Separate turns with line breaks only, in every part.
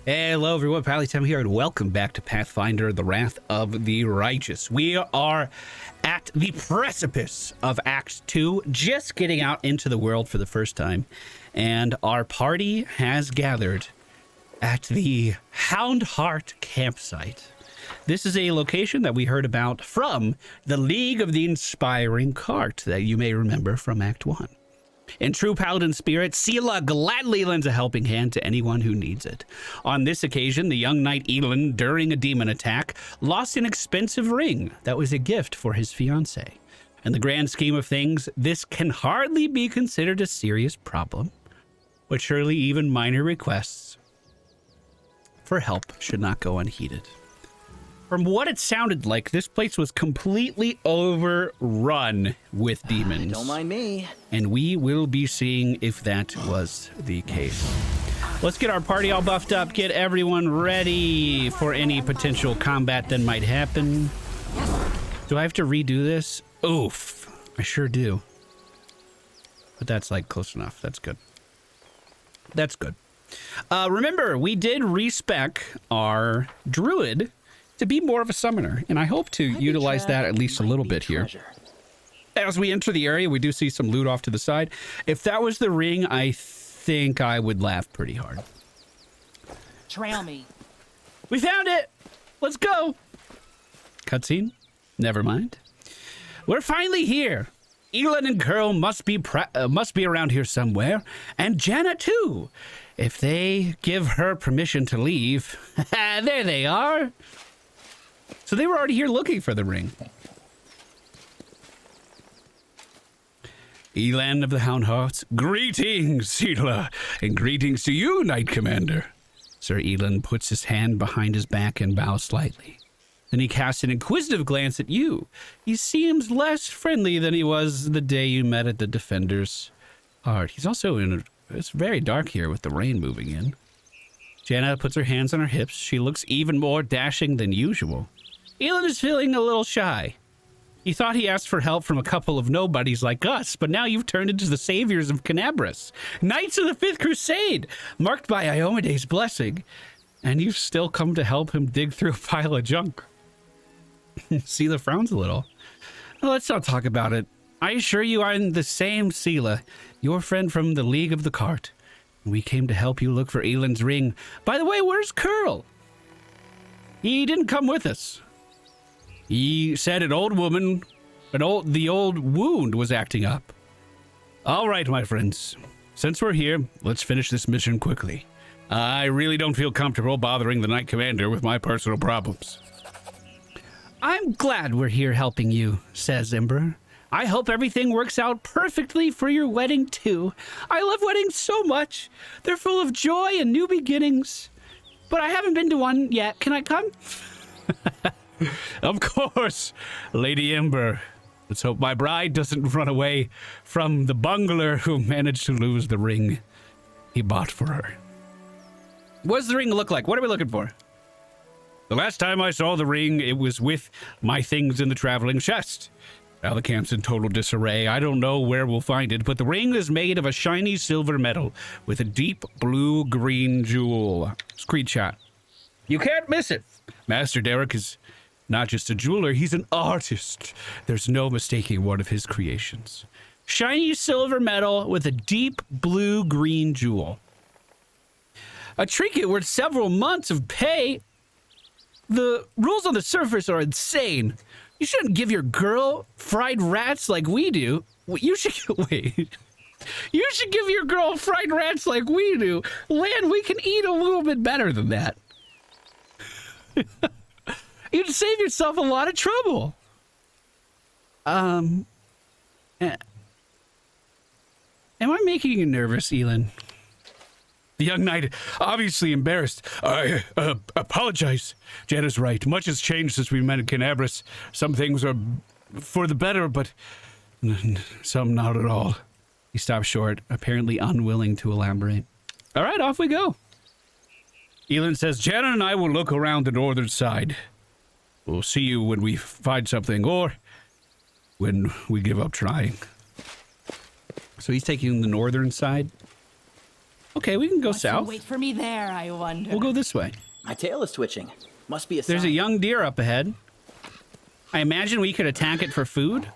Hello everyone, MFPallytime here, and welcome back to Pathfinder, the Wrath of the Righteous. We are at the precipice of Act 2, just getting out into the world for the first time, and our party has gathered at the Houndheart campsite. This is a location that we heard about from the League of the Inspiring Cart that you may remember from Act 1. In true paladin spirit, Seelah gladly lends a helping hand to anyone who needs it. On this occasion, the young knight Elin, during a demon attack, lost an expensive ring that was a gift for his fiancée. In the grand scheme of things, this can hardly be considered a serious problem, but surely even minor requests for help should not go unheeded. From what it sounded like, this place was completely overrun with demons.
Don't mind me.
And we will be seeing if that was the case. Let's get our party all buffed up, get everyone ready for any potential combat that might happen. Do I have to redo this? Oof, I sure do. But that's like close enough. That's good. That's good. Remember, we did respec our druid to be more of a summoner, and I hope to utilize that at least a little bit here. As we enter the area, we do see some loot off to the side. If that was the ring, I think I would laugh pretty hard.
Trail me.
We found it! Let's go! Cutscene? Never mind. We're finally here. Elin and Curl must be around here somewhere, and Janna too. If they give her permission to leave, there they are. So they were already here looking for the ring. Elan of the Houndheart, greetings, Seelah, and greetings to you, Knight Commander. Sir Elan puts his hand behind his back and bows slightly. Then he casts an inquisitive glance at you. He seems less friendly than he was the day you met at the Defender's Heart. He's also it's very dark here with the rain moving in. Janna puts her hands on her hips. She looks even more dashing than usual. Elin is feeling a little shy. He thought he asked for help from a couple of nobodies like us, but now you've turned into the saviors of Canabras, Knights of the Fifth Crusade, marked by Iomede's blessing, and you've still come to help him dig through a pile of junk. Seelah frowns a little. Well, let's not talk about it. I assure you I'm the same Seelah, your friend from the League of the Cart. We came to help you look for Elin's ring. By the way, where's Curl? He didn't come with us. He said the old wound was acting up. All right, my friends. Since we're here, let's finish this mission quickly. I really don't feel comfortable bothering the Knight Commander with my personal problems. I'm glad we're here helping you, says Ember. I hope everything works out perfectly for your wedding, too. I love weddings so much. They're full of joy and new beginnings. But I haven't been to one yet. Can I come? Of course, Lady Ember. Let's hope my bride doesn't run away from the bungler who managed to lose the ring he bought for her. What does the ring look like? What are we looking for? The last time I saw the ring, it was with my things in the traveling chest. Now the camp's in total disarray. I don't know where we'll find it, but the ring is made of a shiny silver metal with a deep blue-green jewel. Screenshot. You can't miss it. Master Derek is not just a jeweler, he's an artist. There's no mistaking one of his creations. Shiny silver metal with a deep blue-green jewel. A trinket worth several months of pay. The rules on the surface are insane. You shouldn't give your girl fried rats like we do. You should wait. You should give your girl fried rats like we do. Land, we can eat a little bit better than that. You'd save yourself a lot of trouble. Am I making you nervous, Elin? The young knight, obviously embarrassed. I apologize. Janna's right. Much has changed since we met in Canabras. Some things are for the better, but some not at all. He stops short, apparently unwilling to elaborate. All right, off we go. Elin says, Janna and I will look around the northern side. We'll see you when we find something, or when we give up trying. So he's taking the northern side. Okay, we can go
What's to
south.
wait for me there, I wonder.
We'll go this way.
My tail is twitching. Must be a
There's a
sign.
young deer up ahead. I imagine we could attack it for food.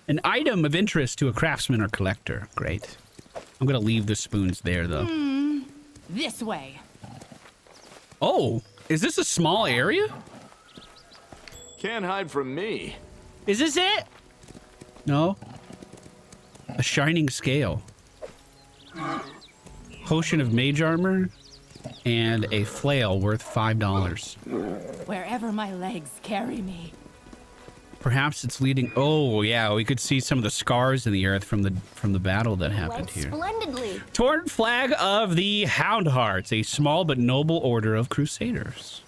An item of interest to a craftsman or collector. Great. I'm gonna leave the spoons there, though.
This way.
Oh, is this a small area?
Can't hide from me.
Is this it? No. A shining scale. Potion of mage armor. And a flail worth $5.
Wherever my legs carry me.
Perhaps it's leading. Oh yeah, we could see some of the scars in the earth from the battle that happened
Went
here.
splendidly.
Torn flag of the Houndhearts, a small but noble order of crusaders.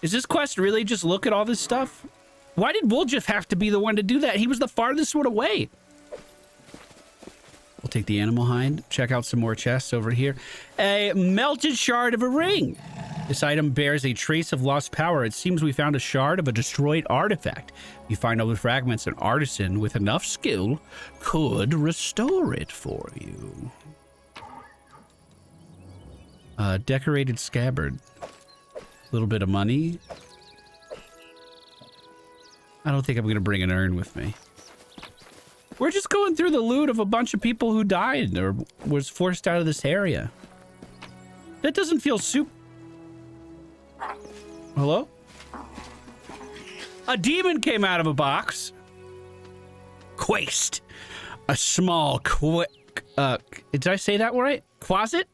Is this quest really just look at all this stuff? Why did Woljif have to be the one to do that? He was the farthest one away. We'll take the animal hide. Check out some more chests over here. A melted shard of a ring. This item bears a trace of lost power. It seems we found a shard of a destroyed artifact. You find other fragments. An artisan with enough skill could restore it for you. Decorated scabbard. A little bit of money. I don't think I'm going to bring an urn with me. We're just going through the loot of a bunch of people who died or was forced out of this area. That doesn't feel super... Hello? A demon came out of a box. Quaste. A small did I say that right? Quasit?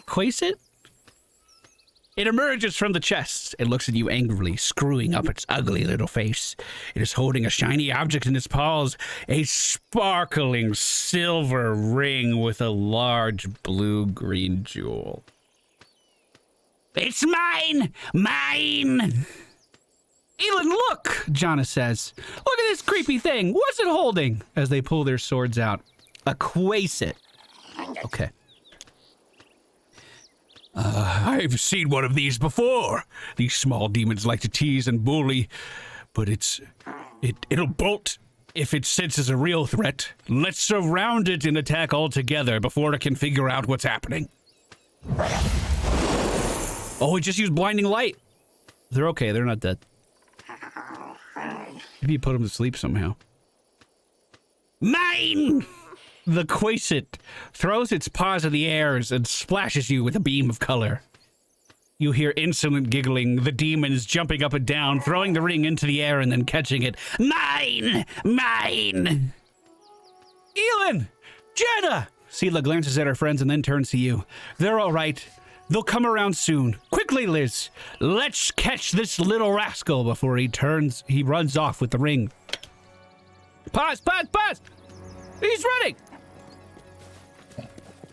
Quasit? It emerges from the chest. It looks at you angrily, screwing up its ugly little face. It is holding a shiny object in its paws, a sparkling silver ring with a large blue-green jewel. It's mine! Mine! Elin, look! Jana says. Look at this creepy thing. What's it holding? As they pull their swords out. A quasit. Okay. I've seen one of these before. These small demons like to tease and bully, but it'll bolt if it senses a real threat. Let's surround it and attack all together before it can figure out what's happening. Oh, it just used blinding light. They're okay. They're not dead. Maybe you put them to sleep somehow. Mine! The quasit throws its paws in the airs and splashes you with a beam of color. You hear insolent giggling, the demons jumping up and down, throwing the ring into the air and then catching it. Mine! Mine! Elin! Jenna! Seelah glances at her friends and then turns to you. They're all right. They'll come around soon. Quickly, Liz. Let's catch this little rascal before he runs off with the ring. Pause! He's running!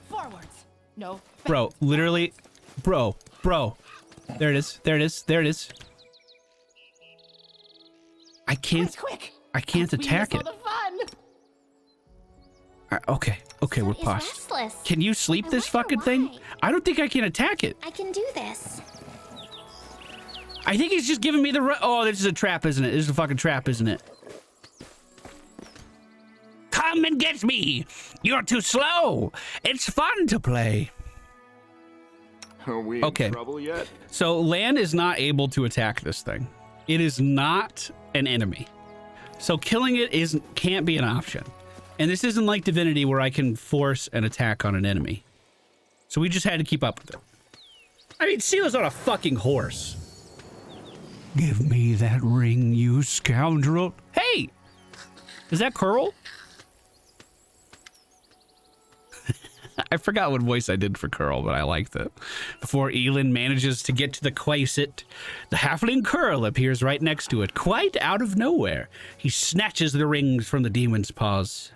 Forwards. No.
Bro, literally, bro. There it is. I can't
Quick.
attack it.
All the fun.
Okay, we're
He's
paused.
restless.
Can you sleep
I
this
wonder
fucking thing?
why.
I don't think I can attack it.
I can do this.
I think he's just giving me the oh, this is a trap, isn't it? This is a fucking trap, isn't it? Come and get me! You're too slow! It's fun to play.
Are we in trouble yet?
So Lan is not able to attack this thing. It is not an enemy. So killing it can't be an option. And this isn't like Divinity where I can force an attack on an enemy. So we just had to keep up with it. I mean, Seelah's on a fucking horse. Give me that ring, you scoundrel. Hey! Is that Curl? I forgot what voice I did for Curl, but I liked it. Before Elin manages to get to the quasit, the halfling Curl appears right next to it, quite out of nowhere. He snatches the rings from the demon's paws.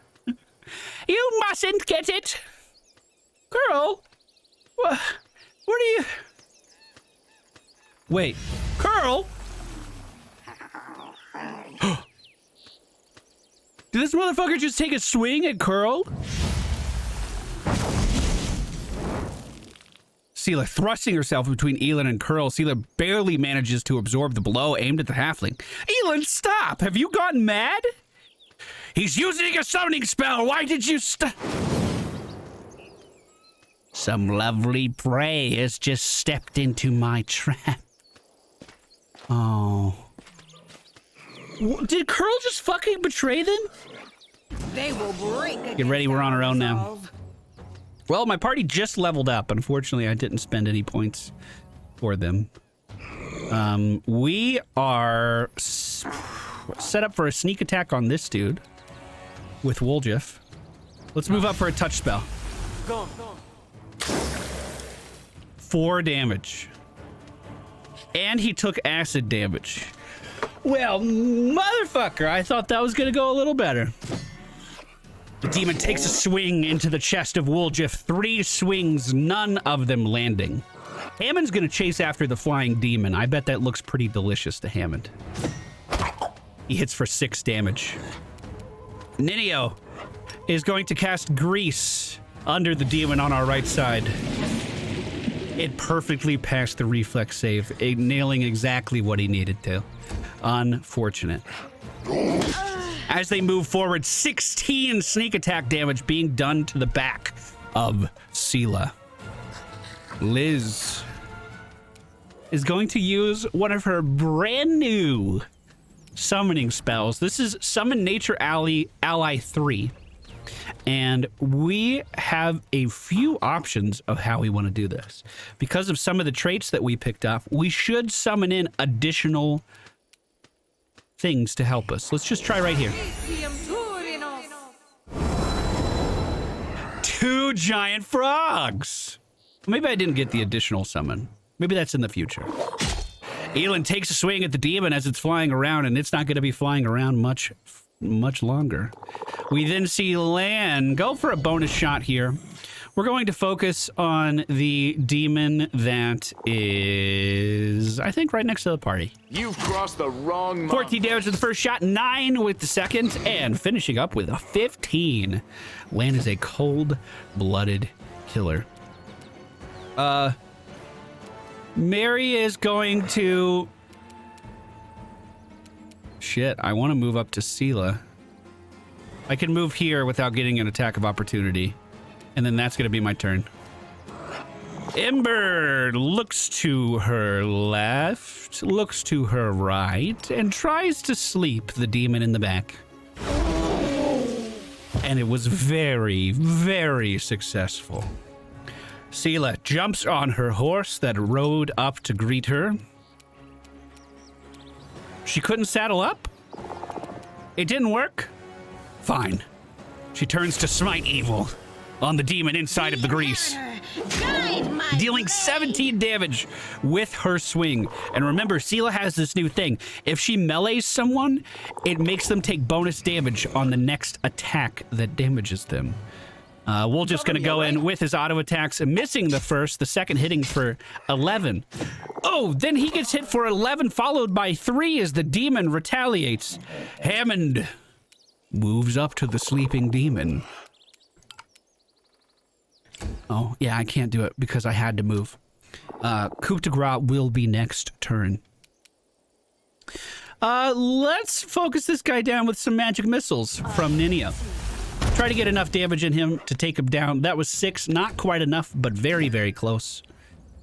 You mustn't get it! Curl? What are you... Wait, Curl? Did this motherfucker just take a swing at Curl? Seelah thrusting herself between Elin and Curl. Seelah barely manages to absorb the blow aimed at the halfling. Elin, stop! Have you gotten mad? He's using a summoning spell. Why did you Some lovely prey has just stepped into my trap. Oh. Did Curl just fucking betray them?
They will break.
Get ready, we're on our own now. Well, my party just leveled up. Unfortunately, I didn't spend any points for them. We are set up for a sneak attack on this dude with Woljif. Let's move up for a touch spell.
Go.
4 damage. And he took acid damage. Well, motherfucker, I thought that was gonna go a little better. The demon takes a swing into the chest of Woljif. 3 swings, none of them landing. Hammond's gonna chase after the flying demon. I bet that looks pretty delicious to Hammond. He hits for 6 damage. Ninio is going to cast Grease under the demon on our right side. It perfectly passed the reflex save, nailing exactly what he needed to. Unfortunate. As they move forward, 16 sneak attack damage being done to the back of Seelah. Liz is going to use one of her brand new summoning spells. This is Summon Nature Ally 3. And we have a few options of how we want to do this. Because of some of the traits that we picked up, we should summon in additional things to help us. Let's just try right here. 2 giant frogs. Maybe I didn't get the additional summon. Maybe that's in the future. Elin takes a swing at the demon as it's flying around, and it's not going to be flying around much longer. We then see Lan go for a bonus shot here. We're going to focus on the demon that is, I think, right next to the party.
You've crossed the wrong
14 damage with the first shot, 9 with the second, and finishing up with a 15. Lan is a cold-blooded killer. Mary is going to... Shit, I want to move up to Seelah. I can move here without getting an attack of opportunity. And then that's going to be my turn. Ember looks to her left, looks to her right, and tries to sleep the demon in the back. And it was very, very successful. Seelah jumps on her horse that rode up to greet her. She couldn't saddle up? It didn't work? Fine. She turns to smite evil on the demon inside of the grease, dealing 17 damage with her swing. And remember, Seelah has this new thing. If she melees someone, it makes them take bonus damage on the next attack that damages them. We're just going to go in with his auto attacks, missing the first, the second hitting for 11. Oh, then he gets hit for 11, followed by 3 as the demon retaliates. Hammond moves up to the sleeping demon. Oh, yeah, I can't do it because I had to move. Coup de grace will be next turn. Let's focus this guy down with some magic missiles from Ninio. Try to get enough damage in him to take him down. That was 6, not quite enough, but very, very close.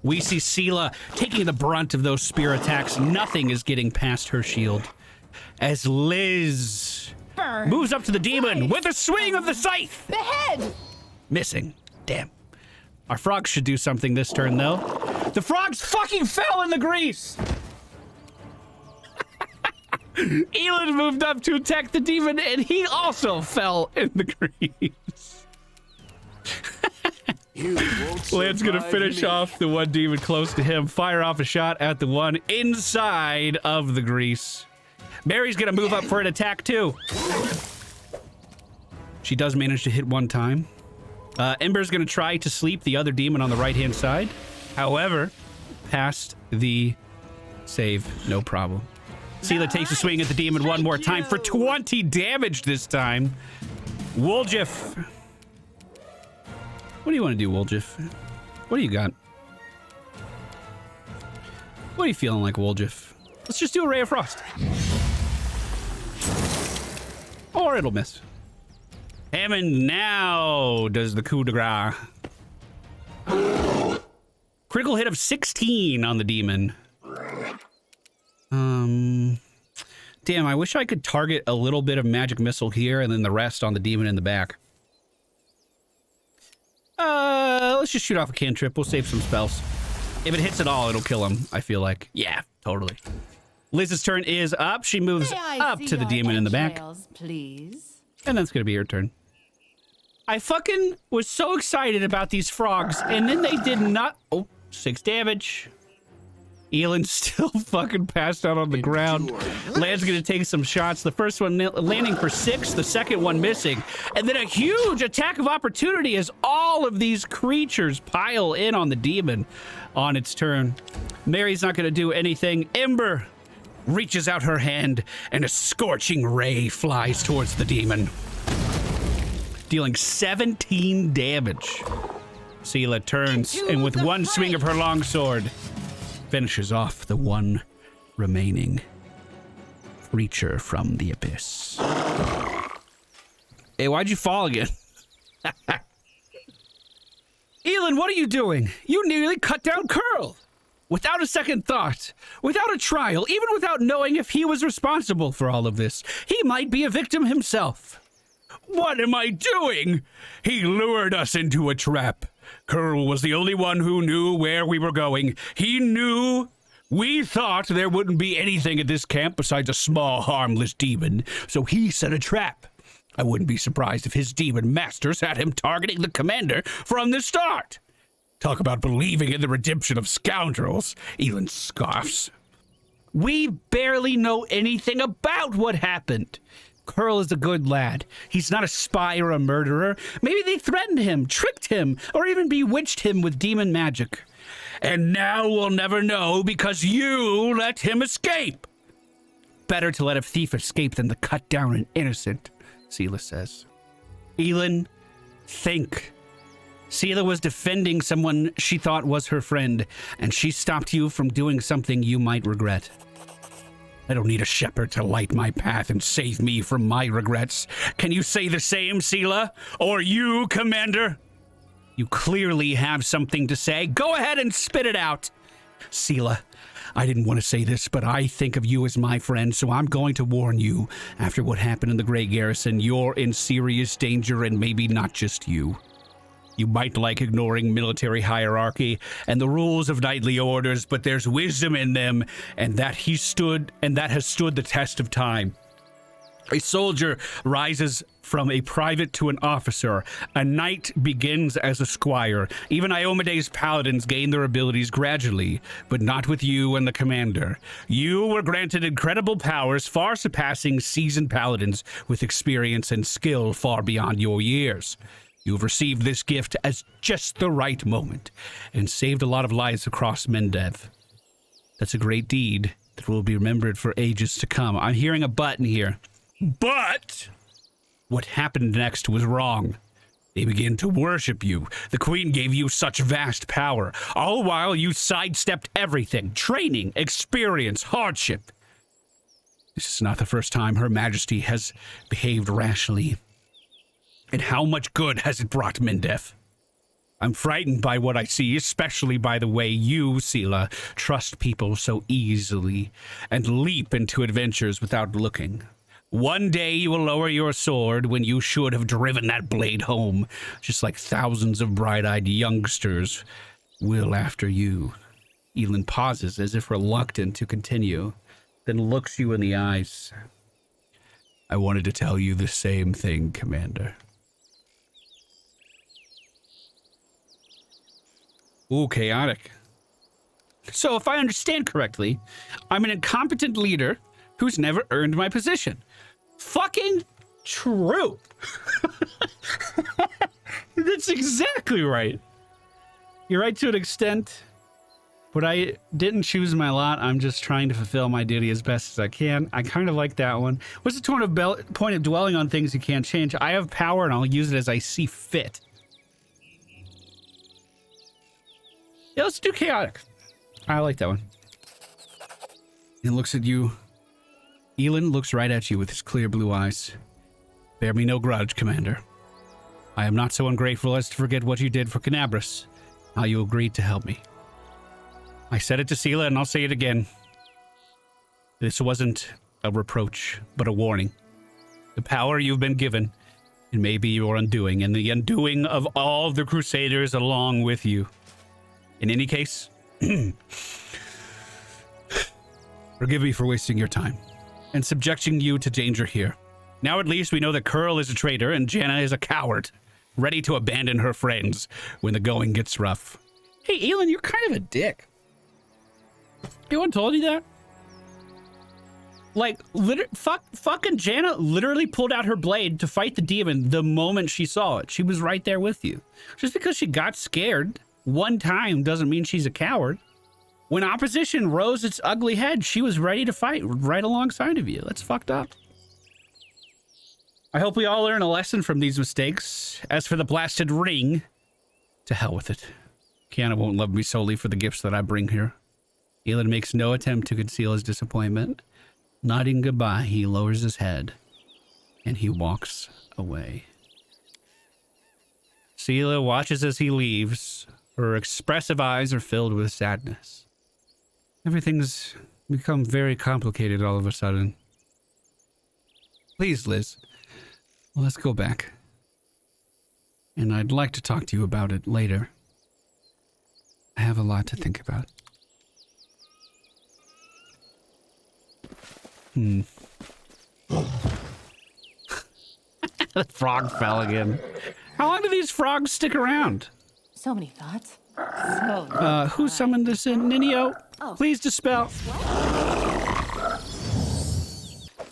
We see Seelah taking the brunt of those spear attacks. Nothing is getting past her shield. As Liz moves up to the demon with a swing of the scythe.
The head!
Missing. Damn. Our frogs should do something this turn, though. The frogs fucking fell in the grease! Elin moved up to attack the demon, and he also fell in the grease. Lan's gonna finish off the one demon close to him, fire off a shot at the one inside of the grease. Mary's gonna move up for an attack, too. She does manage to hit one time. Ember's gonna try to sleep the other demon on the right-hand side. However, passed the save, no problem. Seelah takes a swing at the demon one more time for 20 damage this time. Woljif. What do you want to do, Woljif? What do you got? What are you feeling like, Woljif? Let's just do a Ray of Frost. All or it'll miss. Hammond now does the coup de grace. Critical hit of 16 on the demon. Damn, I wish I could target a little bit of magic missile here and then the rest on the demon in the back. Let's just shoot off a cantrip. We'll save some spells. If it hits at all, it'll kill him, I feel like. Yeah, totally. Liz's turn is up. She moves up to the demon in the back.
Please.
And then it's going to be her turn. I fucking was so excited about these frogs, and then they did not... Oh, 6 damage. Elin still fucking passed out on the ground. Land's going to take some shots. The first one landing for 6, the second one missing. And then a huge attack of opportunity as all of these creatures pile in on the demon on its turn. Mary's not going to do anything. Ember reaches out her hand, and a scorching ray flies towards the demon, dealing 17 damage. Seelah turns, and with one swing of her longsword, finishes off the one remaining creature from the abyss. Hey, why'd you fall again? Elin, what are you doing? You nearly cut down Curl. Without a second thought, without a trial, even without knowing if he was responsible for all of this, he might be a victim himself. What am I doing? He lured us into a trap. Curl was the only one who knew where we were going. He knew. We thought there wouldn't be anything at this camp besides a small, harmless demon, so he set a trap. I wouldn't be surprised if his demon masters had him targeting the commander from the start. Talk about believing in the redemption of scoundrels, Elin scoffs. We barely know anything about what happened. Curl is a good lad. He's not a spy or a murderer. Maybe they threatened him, tricked him, or even bewitched him with demon magic. And now we'll never know because you let him escape. Better to let a thief escape than to cut down an innocent, Seelah says. Elin, think. Seelah was defending someone she thought was her friend, and she stopped you from doing something you might regret. I don't need a shepherd to light my path and save me from my regrets. Can you say the same, Seelah? Or you, Commander? You clearly have something to say. Go ahead and spit it out. Seelah, I didn't want to say this, but I think of you as my friend, so I'm going to warn you. After what happened in the Grey Garrison, you're in serious danger, and maybe not just you. You might like ignoring military hierarchy and the rules of knightly orders, but there's wisdom in them, and that has stood the test of time. A soldier rises from a private to an officer. A knight begins as a squire. Even Iomede's paladins gain their abilities gradually, but not with you and the commander. You were granted incredible powers far surpassing seasoned paladins with experience and skill far beyond your years. You've received this gift as just the right moment and saved a lot of lives across Mendev. That's a great deed that will be remembered for ages to come. I'm hearing a but in here. But what happened next was wrong. They began to worship you. The Queen gave you such vast power, all while you sidestepped everything. Training, experience, hardship. This is not the first time Her Majesty has behaved rationally. And how much good has it brought Mendev? I'm frightened by what I see, especially by the way you, Seelah, trust people so easily and leap into adventures without looking. One day you will lower your sword when you should have driven that blade home, just like thousands of bright-eyed youngsters will after you. Elin pauses as if reluctant to continue, then looks you in the eyes. I wanted to tell you the same thing, Commander. Ooh, chaotic. So if I understand correctly, I'm an incompetent leader who's never earned my position. Fucking true. That's exactly right. You're right to an extent, but I didn't choose my lot. I'm just trying to fulfill my duty as best as I can. I kind of like that one. What's the point of dwelling on things you can't change? I have power and I'll use it as I see fit. Yeah, let's do chaotic. I like that one. He looks at you. Elin looks right at you with his clear blue eyes. Bear me no grudge, Commander. I am not so ungrateful as to forget what you did for Canabras, how you agreed to help me. I said it to Seelah, and I'll say it again. This wasn't a reproach, but a warning. The power you've been given, it may be your undoing, and the undoing of all the Crusaders along with you. In any case, forgive me for wasting your time and subjecting you to danger here. Now at least we know that Curl is a traitor and Janna is a coward, ready to abandon her friends when the going gets rough. Hey, Elin, you're kind of a dick. Anyone told you that? Like, fucking Janna literally pulled out her blade to fight the demon the moment she saw it. She was right there with you. Just because she got scared one time doesn't mean she's a coward. When opposition rose its ugly head, she was ready to fight right alongside of you. That's fucked up. I hope we all learn a lesson from these mistakes. As for the blasted ring, to hell with it. Kiana won't love me solely for the gifts that I bring here. Elin makes no attempt to conceal his disappointment. Nodding goodbye, he lowers his head, and he walks away. Seelah watches as he leaves. Her expressive eyes are filled with sadness. Everything's become very complicated all of a sudden. Please, Liz, let's go back. And I'd like to talk to you about it later. I have a lot to think about. The frog fell again. How long do these frogs stick around?
So many thoughts. So
Who summoned this in? Ninio, please dispel.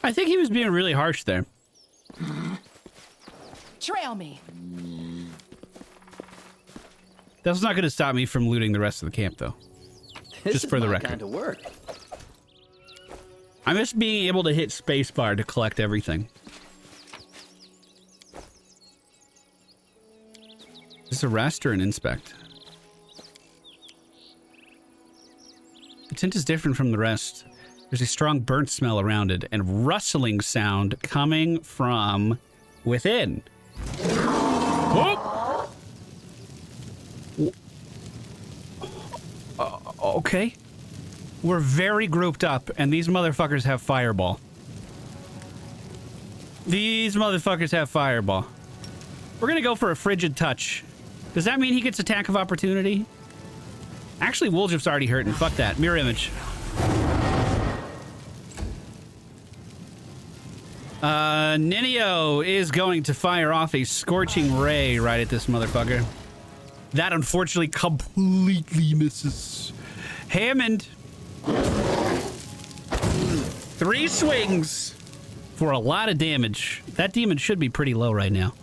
I think he was being really harsh there.
trail me.
That's not going to stop me from looting the rest of the camp, though. Just for the record.
Kind of work.
I miss being able to hit spacebar to collect everything. Is this a rest or an inspect? The tint is different from the rest. There's a strong burnt smell around it and rustling sound coming from within. Oh! Okay. We're very grouped up, and these motherfuckers have fireball. These motherfuckers have fireball. We're gonna go for a frigid touch. Does that mean he gets attack of opportunity? Actually, Woljif's already hurting. Fuck that. Mirror image. Ninio is going to fire off a scorching ray right at this motherfucker. That unfortunately completely misses. Hammond. 3 swings for a lot of damage. That demon should be pretty low right now.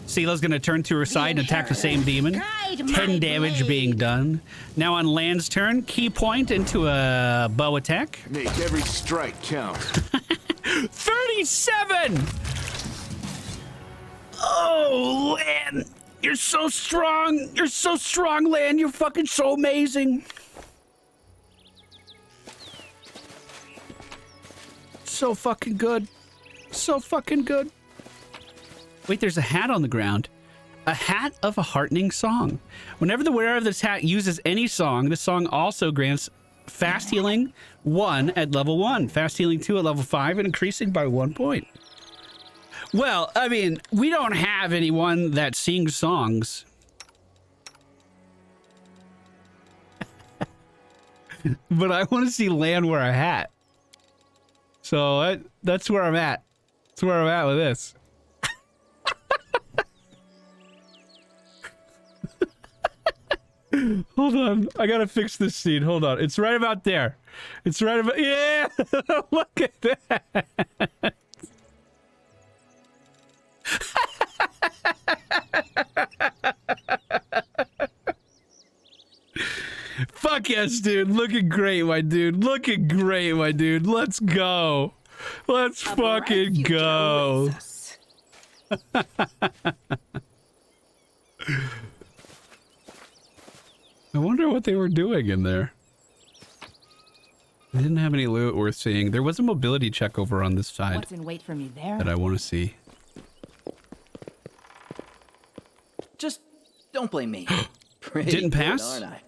Seelah's going to turn to her side and attack the same demon. 10 damage being done. Now on Land's turn, key point into a bow attack.
Make every strike count.
37! Oh, Lan! You're so strong! You're so strong, Lan! You're fucking so amazing! So fucking good. So fucking good. Wait, there's a hat on the ground. A hat of a heartening song. Whenever the wearer of this hat uses any song, this song also grants fast healing 1 at level 1, fast healing 2 at level 5, and increasing by 1 point. Well, I mean, we don't have anyone that sings songs. But I want to see Lan wear a hat. So that's where I'm at. That's where I'm at with this. Hold on. I gotta fix this scene. Hold on. It's right about there. It's right about... Yeah! Look at that! Fuck yes, dude. Looking great, my dude. Looking great, my dude. Let's go. Let's fucking go. I wonder what they were doing in there. They didn't have any loot worth seeing. There was a mobility check over on this side.
What's in wait for me there?
That I want to see.
Don't blame me. Pretty
Didn't
good,
pass?
aren't I?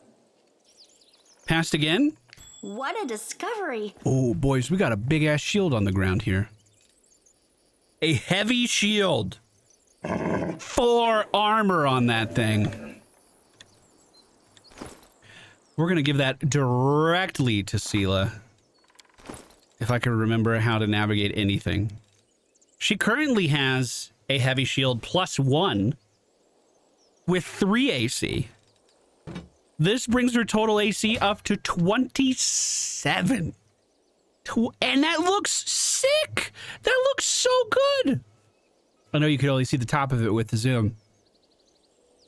Passed again?
What a discovery.
Oh, boys, we got a big-ass shield on the ground here. A heavy shield. 4 armor on that thing. We're going to give that directly to Seelah. If I can remember how to navigate anything. She currently has a heavy shield +1 with 3 AC. This brings her total AC up to 27. And that looks sick. That looks so good. I know you could only see the top of it with the zoom.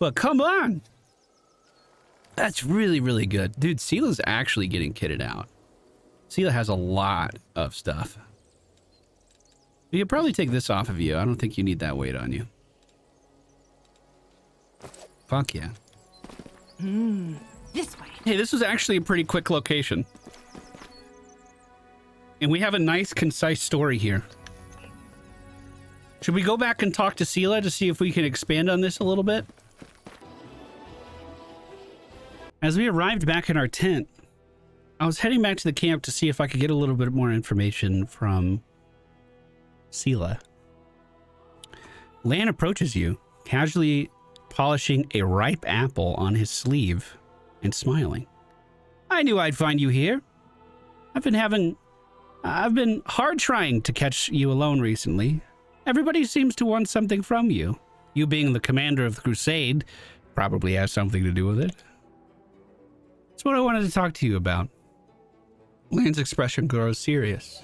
But come on. That's really, really good. Dude, Seelah's actually getting kitted out. Seelah has a lot of stuff. You could probably take this off of you. I don't think you need that weight on you. Fuck yeah.
This way.
Hey, this was actually a pretty quick location. And we have a nice, concise story here. Should we go back and talk to Seelah to see if we can expand on this a little bit? As we arrived back in our tent, I was heading back to the camp to see if I could get a little bit more information from Seelah. Lan approaches you, casually polishing a ripe apple on his sleeve and smiling. I knew I'd find you here. I've been hard trying to catch you alone recently. Everybody seems to want something from you. You being the commander of the crusade probably has something to do with it. That's what I wanted to talk to you about. Lan's expression grows serious.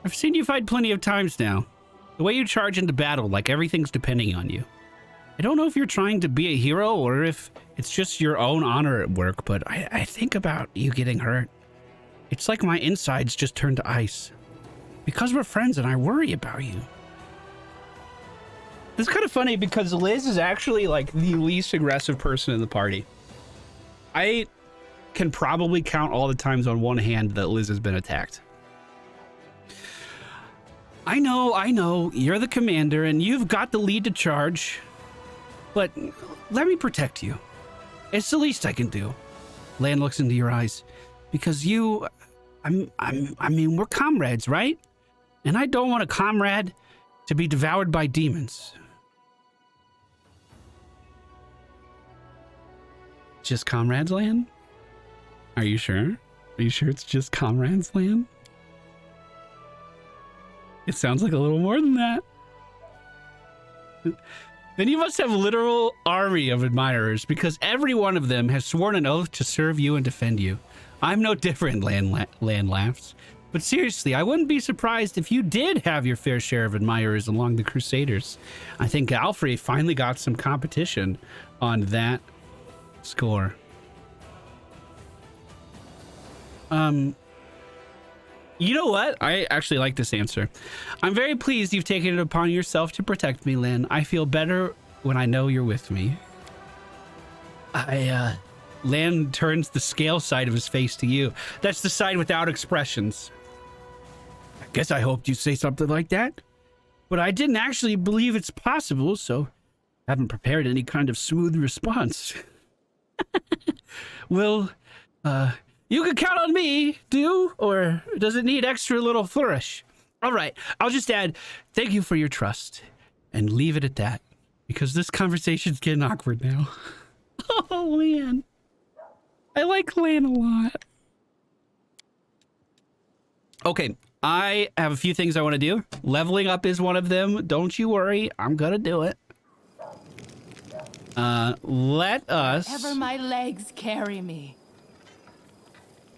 I've seen you fight plenty of times now. The way you charge into battle, like everything's depending on you. I don't know if you're trying to be a hero or if it's just your own honor at work, but I think about you getting hurt. It's like my insides just turned to ice. Because we're friends and I worry about you. It's kind of funny because Liz is actually like the least aggressive person in the party. I can probably count all the times on one hand that Liz has been attacked. I know, you're the commander and you've got the lead to charge. But let me protect you. It's the least I can do. Lan looks into your eyes. Because you, I mean, we're comrades, right? And I don't want a comrade to be devoured by demons. Just comrades, Lan? Are you sure? Are you sure it's just comrades, Lan? It sounds like a little more than that. Then you must have a literal army of admirers because every one of them has sworn an oath to serve you and defend you. I'm no different, Lan laughs. But seriously, I wouldn't be surprised if you did have your fair share of admirers along the Crusaders. I think Alfred finally got some competition on that score. You know what? I actually like this answer. I'm very pleased you've taken it upon yourself to protect me, Lan. I feel better when I know you're with me. Lan turns the scale side of his face to you. That's the side without expressions. I guess I hoped you'd say something like that. But I didn't actually believe it's possible, so I haven't prepared any kind of smooth response. Well, you can count on me, or does it need extra little flourish? All right, I'll just add, thank you for your trust, and leave it at that, because this conversation's getting awkward now. Oh, Lan. I like Lan a lot. Okay, I have a few things I want to do. Leveling up is one of them. Don't you worry, I'm gonna do it. Let us...
Wherever my legs carry me.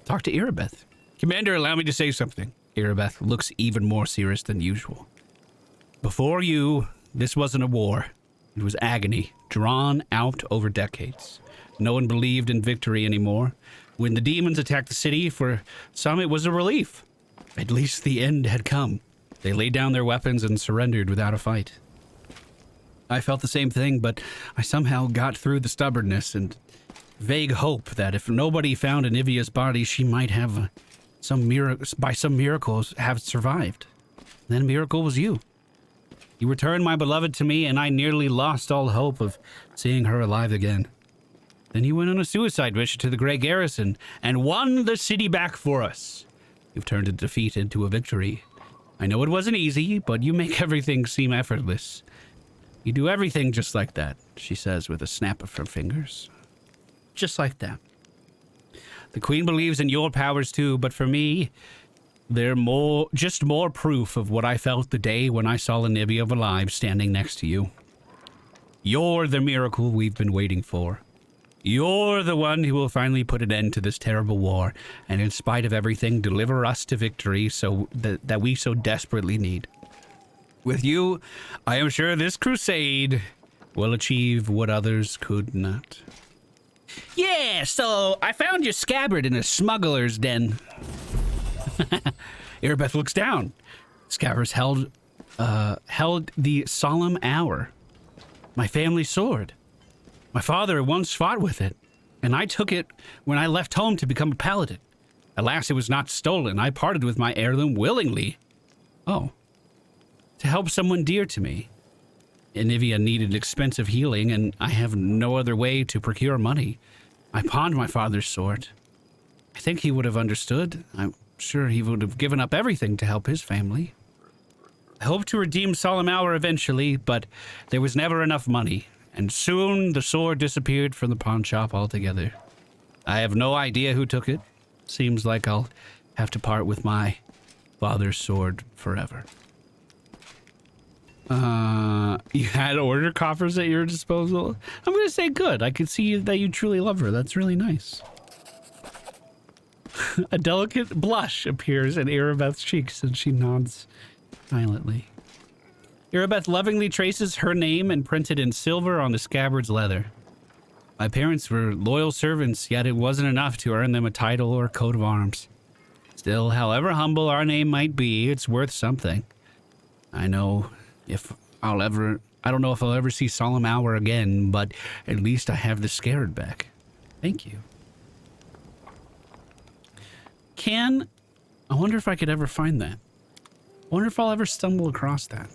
Talk to Iribeth. Commander, allow me to say something. Iribeth looks even more serious than usual. Before you, this wasn't a war. It was agony, drawn out over decades. No one believed in victory anymore. When the demons attacked the city, for some it was a relief. At least the end had come. They laid down their weapons and surrendered without a fight. I felt the same thing, but I somehow got through the stubbornness and vague hope that if nobody found Anivia's body, she might have by some miracles have survived. Then miracle was you. You returned my beloved to me, and I nearly lost all hope of seeing her alive again. Then you went on a suicide mission to the Grey Garrison and won the city back for us. You've turned a defeat into a victory. I know it wasn't easy, but you make everything seem effortless. You do everything just like that, she says with a snap of her fingers. Just like that. The Queen believes in your powers too, but for me, they're just more proof of what I felt the day when I saw Anivia alive standing next to you. You're the miracle we've been waiting for. You're the one who will finally put an end to this terrible war, and in spite of everything, deliver us to victory that we so desperately need. With you, I am sure this crusade will achieve what others could not. Yeah, so I found your scabbard in a smuggler's den. Iribeth looks down. Scabbard's held the solemn hour. My family sword. My father once fought with it, and I took it when I left home to become a paladin. Alas, it was not stolen. I parted with my heirloom willingly. Oh. To help someone dear to me. Anivia needed expensive healing, and I have no other way to procure money. I pawned my father's sword. I think he would have understood. I'm sure he would have given up everything to help his family. I hoped to redeem Solemn Hour eventually, but there was never enough money, and soon the sword disappeared from the pawn shop altogether. I have no idea who took it. Seems like I'll have to part with my father's sword forever. You had order coffers at your disposal? I'm going to say good. I can see that you truly love her. That's really nice. A delicate blush appears in Iribeth's cheeks and she nods silently. Iribeth lovingly traces her name and printed in silver on the scabbard's leather. My parents were loyal servants, yet it wasn't enough to earn them a title or coat of arms. Still, however humble our name might be, it's worth something. I don't know if I'll ever see Solemn Hour again, but at least I have the scabbard back. Thank you. I wonder if I could ever find that. I wonder if I'll ever stumble across that.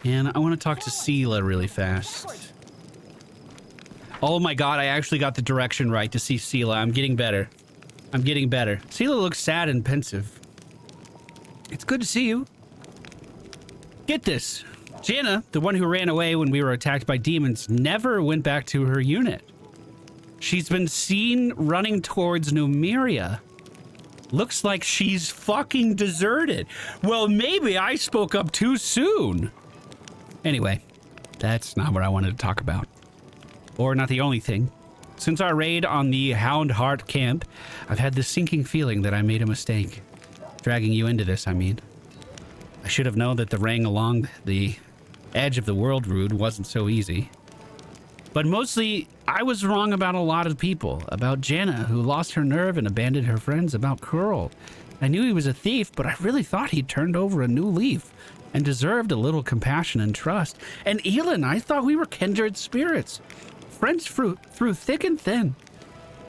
And I want to talk to Seelah really fast. Oh my god, I actually got the direction right to see Seelah. I'm getting better. I'm getting better. Seelah looks sad and pensive. It's good to see you. Get this. Janna, the one who ran away when we were attacked by demons, never went back to her unit. She's been seen running towards Numeria. Looks like she's fucking deserted. Well, maybe I spoke up too soon. Anyway, that's not what I wanted to talk about. Or not the only thing. Since our raid on the Houndheart camp, I've had this sinking feeling that I made a mistake. Dragging you into this, I mean. I should have known that the ring along the edge of the world route wasn't so easy. But mostly, I was wrong about a lot of people. About Janna, who lost her nerve and abandoned her friends. About Curl. I knew he was a thief, but I really thought he'd turned over a new leaf and deserved a little compassion and trust. And Elin, I thought we were kindred spirits. Friends through thick and thin.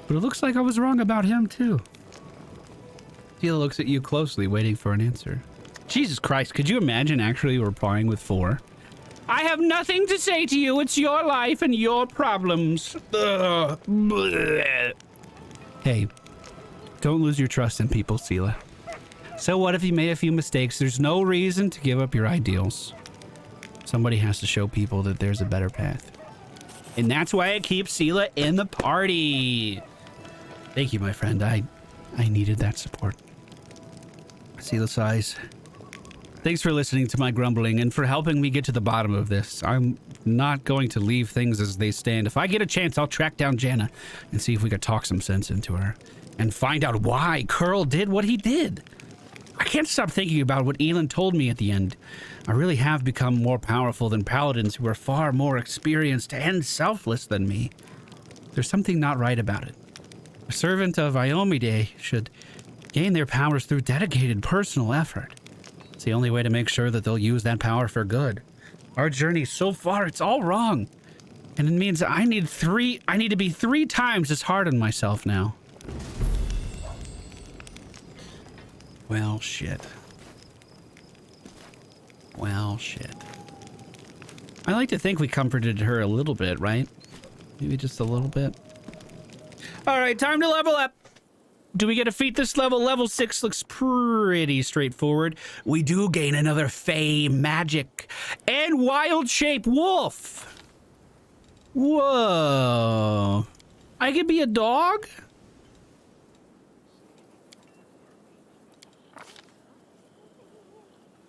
But it looks like I was wrong about him, too. Seelah looks at you closely, waiting for an answer. Jesus Christ, could you imagine actually replying with 4? I have nothing to say to you. It's your life and your problems. Hey, don't lose your trust in people, Seelah. So what if you made a few mistakes? There's no reason to give up your ideals. Somebody has to show people that there's a better path. And that's why I keep Seelah in the party. Thank you, my friend. I needed that support. Seelah sighs. Thanks for listening to my grumbling and for helping me get to the bottom of this. I'm not going to leave things as they stand. If I get a chance, I'll track down Janna and see if we could talk some sense into her and find out why Curl did what he did. I can't stop thinking about what Elin told me at the end. I really have become more powerful than paladins who are far more experienced and selfless than me. There's something not right about it. A servant of Iomide should gain their powers through dedicated personal effort. It's the only way to make sure that they'll use that power for good. Our journey so far, it's all wrong. And it means I need to be 3 times as hard on myself now. Well, shit. Well, shit. I like to think we comforted her a little bit, right? Maybe just a little bit. All right, time to level up. Do we get to feat this level? Level 6 looks pretty straightforward. We do gain another Fey magic and wild shape wolf. Whoa. I could be a dog?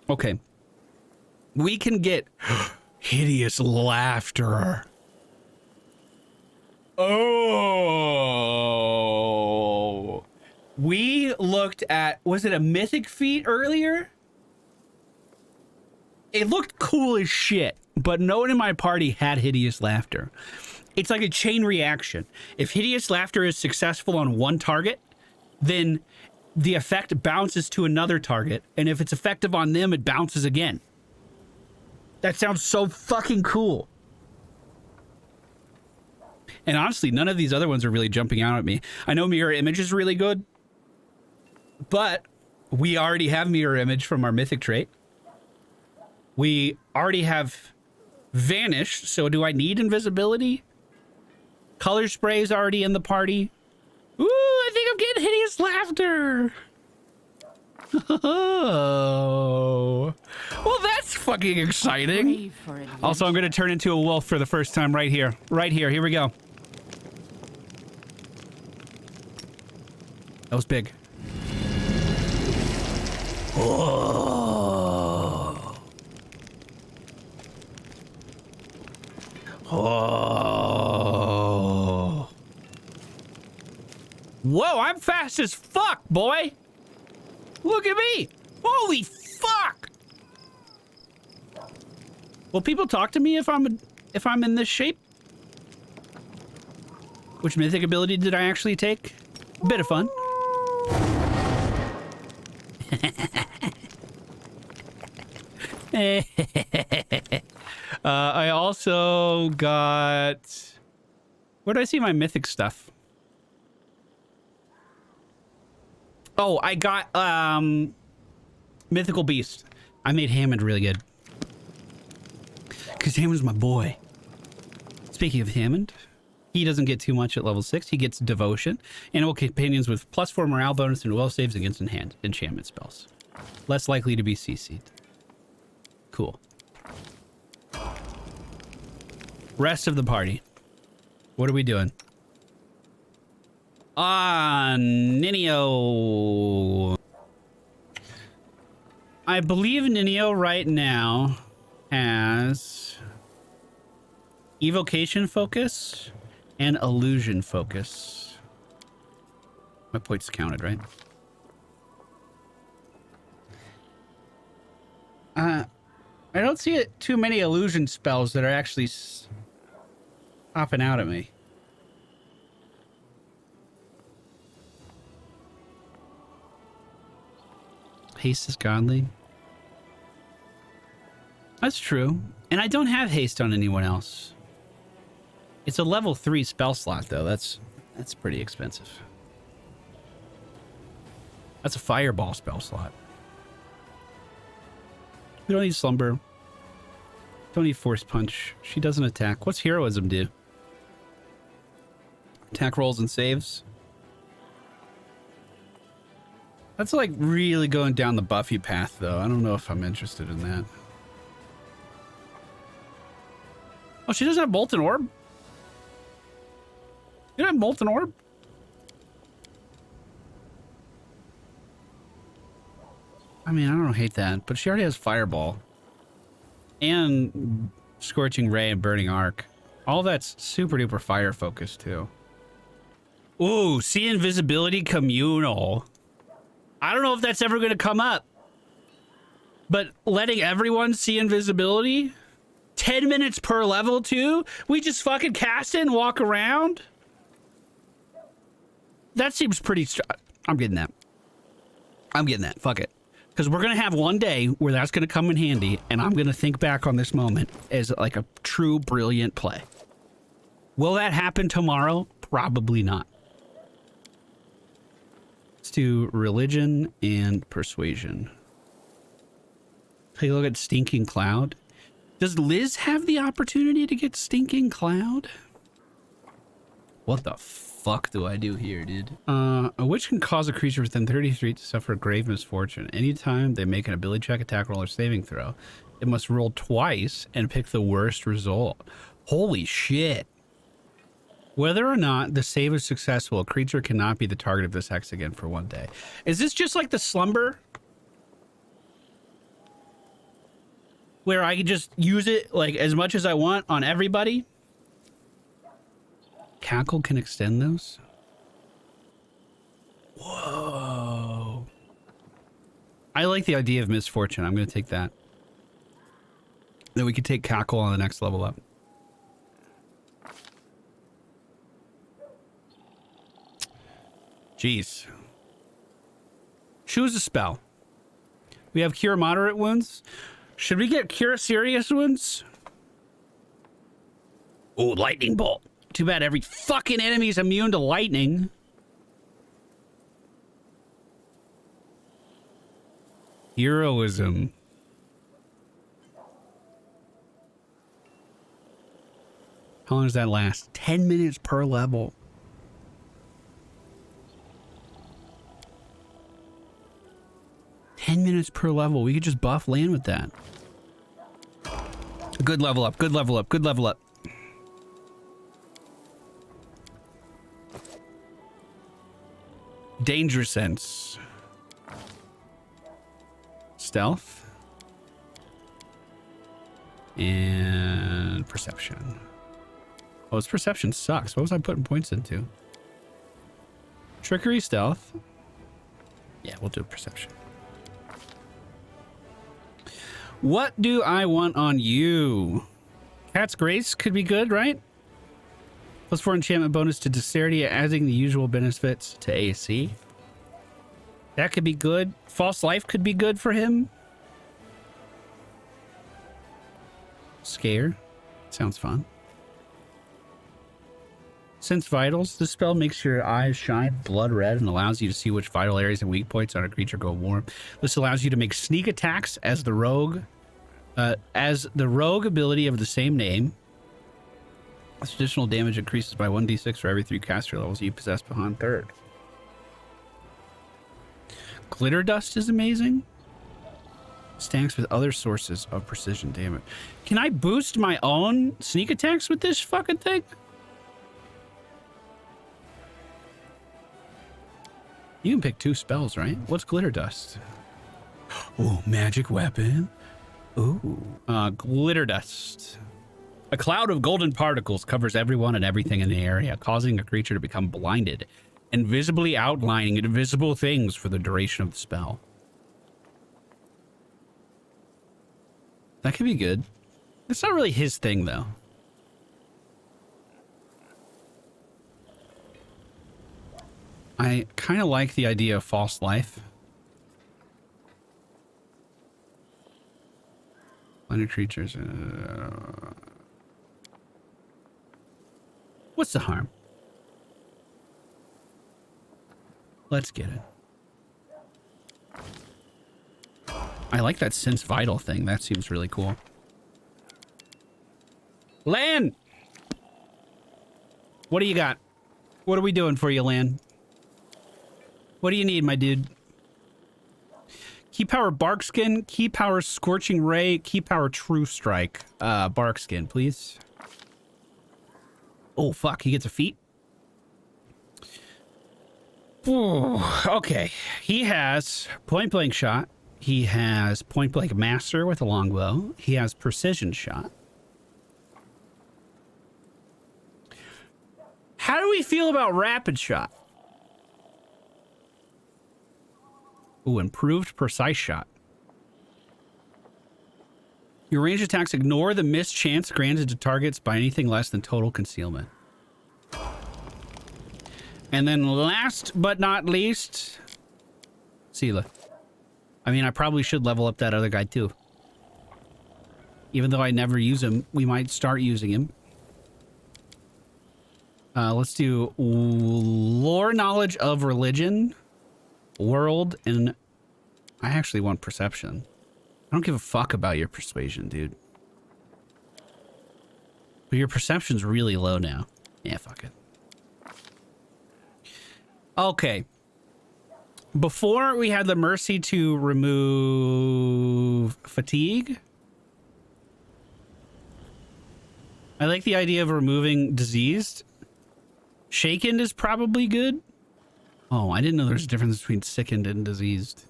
Okay. We can get hideous laughter. Oh. We looked at, was it a mythic feat earlier? It looked cool as shit, but no one in my party had hideous laughter. It's like a chain reaction. If hideous laughter is successful on one target, then the effect bounces to another target, and if it's effective on them, it bounces again. That sounds so fucking cool. And honestly, none of these other ones are really jumping out at me. I know mirror image is really good, but we already have mirror image from our mythic trait. We already have vanish, so do I need invisibility? Color spray is already in the party. Ooh, I think I'm getting hideous laughter. Oh. Well, that's fucking exciting. Also, I'm going to turn into a wolf for the first time right here. Right here. Here we go. That was big. Oh. Oh. Whoa, I'm fast as fuck, boy. Look at me. Holy fuck. Will people talk to me if I'm in this shape? Which mythic ability did I actually take? A bit of fun. I also got... Where do I see my mythic stuff? Oh, I got Mythical Beast. I made Hammond really good. Because Hammond's my boy. Speaking of Hammond, he doesn't get too much at level 6. He gets Devotion. Animal companions with +4 morale bonus and will saves against enchantment spells. Less likely to be CC'd. Cool. Rest of the party. What are we doing? Ninio. I believe Ninio right now has evocation focus and illusion focus. My points counted, right? I don't see it too many illusion spells that are actually popping out at me. Haste is godly. That's true. And I don't have haste on anyone else. It's a level 3 spell slot, though. That's pretty expensive. That's a fireball spell slot. We don't need slumber. Don't need force punch. She doesn't attack. What's heroism do? Attack rolls and saves. That's like really going down the Buffy path, though. I don't know if I'm interested in that. Oh, she doesn't have Molten Orb? You don't have Molten Orb? I mean, I don't hate that, but she already has Fireball. And Scorching Ray and Burning Arc. All that's super duper fire focused, too. Ooh, see invisibility communal. I don't know if that's ever going to come up. But letting everyone see invisibility? 10 minutes per level, too? We just fucking cast it and walk around? That seems pretty... I'm getting that. I'm getting that. Fuck it. Because we're going to have one day where that's going to come in handy, and I'm going to think back on this moment as like a true brilliant play. Will that happen tomorrow? Probably not. Let's do religion and persuasion. Take a look at Stinking Cloud. Does Liz have the opportunity to get Stinking Cloud? What the fuck do I do here, dude? A witch can cause a creature within 30 feet to suffer grave misfortune. Anytime they make an ability check, attack roll, or saving throw, it must roll twice and pick the worst result. Holy shit. Whether or not the save is successful, a creature cannot be the target of this hex again for 1 day. Is this just like the slumber? Where I can just use it like as much as I want on everybody? Cackle can extend those? Whoa. I like the idea of misfortune. I'm going to take that. Then we could take Cackle on the next level up. Jeez. Choose a spell. We have Cure Moderate Wounds. Should we get Cure Serious Wounds? Oh, Lightning Bolt. Too bad every fucking enemy is immune to lightning. Heroism. How long does that last? 10 minutes per level. $10 per level. We could just buff land with that. Good level up. Good level up. Good level up. Danger Sense. Stealth. And Perception. Oh, his Perception sucks. What was I putting points into? Trickery, Stealth. Yeah, we'll do Perception. What do I want on you? Cat's Grace could be good, right? +4 enchantment bonus to Dexterity, adding the usual benefits to AC. That could be good. False Life could be good for him. Scare. Sounds fun. Sense Vitals. This spell makes your eyes shine blood red and allows you to see which vital areas and weak points on a creature go warm. This allows you to make sneak attacks as the rogue ability of the same name. This additional damage increases by 1d6 for every 3 caster levels you possess beyond 3rd. Glitter Dust is amazing. Stacks with other sources of precision damage. Can I boost my own sneak attacks with this fucking thing? You can pick 2 spells, right? What's Glitter Dust? Oh, magic weapon. Ooh. Glitter Dust. A cloud of golden particles covers everyone and everything in the area, causing a creature to become blinded and visibly outlining invisible things for the duration of the spell. That could be good. It's not really his thing, though. I kind of like the idea of False Life. Blinded creatures. What's the harm? Let's get it. I like that Sense Vital thing. That seems really cool. Lan! What do you got? What are we doing for you, Lan? What do you need, my dude? Key Power Barkskin, Key Power Scorching Ray, Key Power True Strike. Barkskin, please. Oh, fuck. He gets a feat? Ooh, okay. He has Point Blank Shot. He has Point Blank Master with a longbow. He has Precision Shot. How do we feel about Rapid Shot? Ooh, Improved Precise Shot. Your ranged attacks ignore the missed chance granted to targets by anything less than total concealment. And then last but not least, Seelah. I mean, I probably should level up that other guy too. Even though I never use him, we might start using him. Let's do Lore Knowledge of Religion, World, and I actually want Perception. I don't give a fuck about your persuasion, dude. But your perception's really low now. Yeah, fuck it. Okay. Before we had the mercy to remove fatigue. I like the idea of removing diseased. Shaken is probably good. Oh, I didn't know there's a difference between sickened and diseased.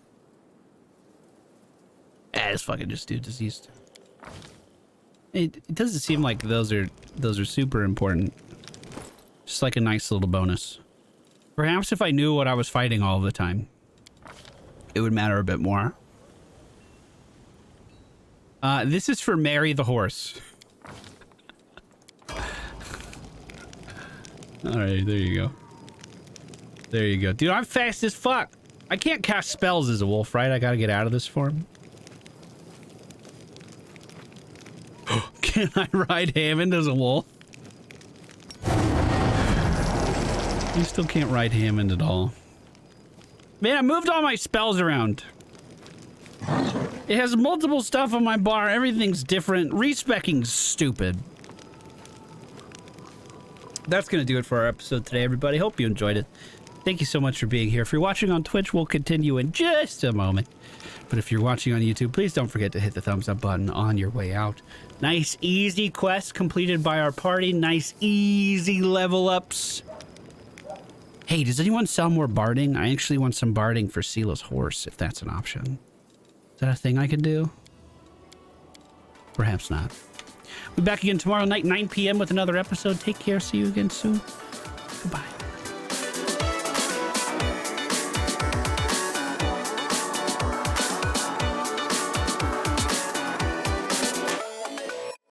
Let's fucking just do diseased. It doesn't seem like those are super important. Just like a nice little bonus. Perhaps if I knew what I was fighting all the time, it would matter a bit more. This is for Mary the horse. All right, there you go. There you go. Dude, I'm fast as fuck. I can't cast spells as a wolf, right? I gotta get out of this form. Can I ride Hammond as a wolf? You still can't ride Hammond at all. Man, I moved all my spells around. It has multiple stuff on my bar. Everything's different. Respeccing's stupid. That's going to do it for our episode today, everybody. Hope you enjoyed it. Thank you so much for being here. If you're watching on Twitch, we'll continue in just a moment. But if you're watching on YouTube, please don't forget to hit the thumbs up button on your way out. Nice, easy quest completed by our party. Nice, easy level ups. Hey, does anyone sell more barding? I actually want some barding for Seelah's horse, if that's an option. Is that a thing I can do? Perhaps not. We'll be back again tomorrow night, 9 p.m. with another episode. Take care. See you again soon. Goodbye.